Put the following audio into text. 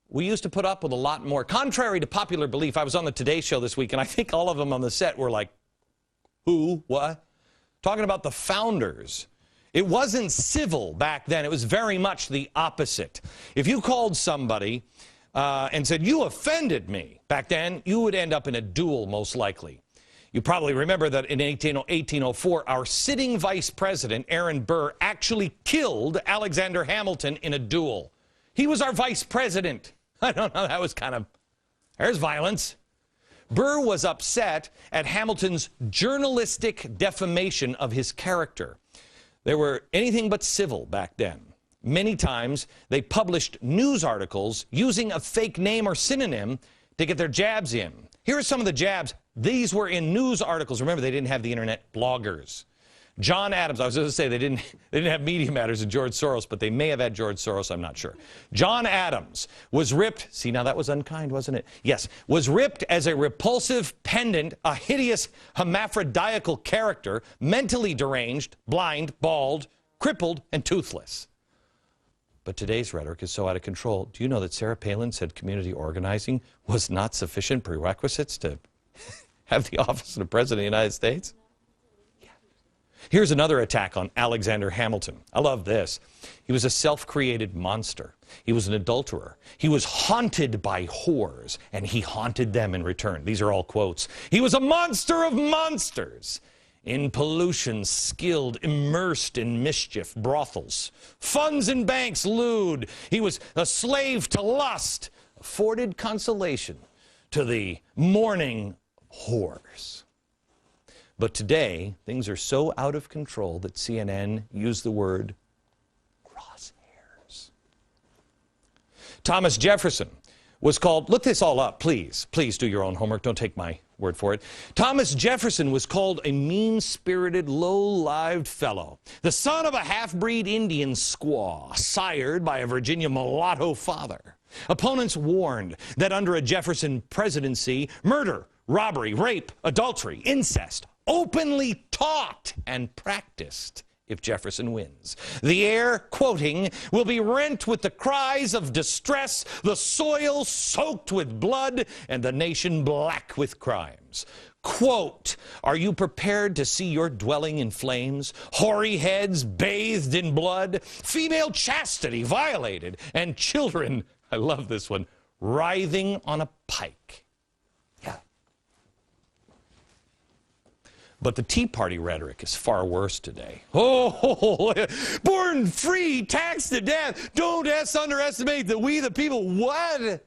we used to put up with a lot more. Contrary to popular belief, I was on the Today Show this week, and I think all of them on the set were like, who, what? Talking about the founders. It wasn't civil back then. It was very much the opposite. If you called somebody and said, you offended me, back then, you would end up in a duel, most likely. You probably remember that in 1804, our sitting vice president, Aaron Burr, actually killed Alexander Hamilton in a duel. He was our vice president. I don't know, that was kind of, there's violence. Burr was upset at Hamilton's journalistic defamation of his character. They were anything but civil back then. Many times, they published news articles using a fake name or synonym to get their jabs in. Here are some of the jabs. These were in news articles. Remember, they didn't have the internet bloggers. John Adams, I was going to say they didn't have Media Matters and George Soros, but they may have had George Soros, I'm not sure. John Adams was ripped, see now that was unkind, wasn't it? Yes, was ripped as a repulsive pendant, a hideous hermaphroditical character, mentally deranged, blind, bald, crippled, and toothless. But today's rhetoric is so out of control. Do you know that Sarah Palin said community organizing was not sufficient prerequisites to have the office of the President of the United States? Here's another attack on Alexander Hamilton. I love this. He was a self-created monster. He was an adulterer. He was haunted by whores, and he haunted them in return. These are all quotes. He was a monster of monsters. In pollution, skilled, immersed in mischief, brothels, funds and banks, lewd. He was a slave to lust, afforded consolation to the mourning whores. But today, things are so out of control that CNN used the word crosshairs. Thomas Jefferson was called, look this all up, please. Please do your own homework. Don't take my word for it. Thomas Jefferson was called a mean-spirited, low-lived fellow, the son of a half-breed Indian squaw, sired by a Virginia mulatto father. Opponents warned that under a Jefferson presidency, murder, robbery, rape, adultery, incest, openly taught and practiced if Jefferson wins. The air, quoting, will be rent with the cries of distress, the soil soaked with blood, and the nation black with crimes. Quote, are you prepared to see your dwelling in flames, hoary heads bathed in blood, female chastity violated, and children, I love this one, writhing on a pike? But the Tea Party rhetoric is far worse today. Oh, born free, taxed to death. Don't underestimate the we the people. What?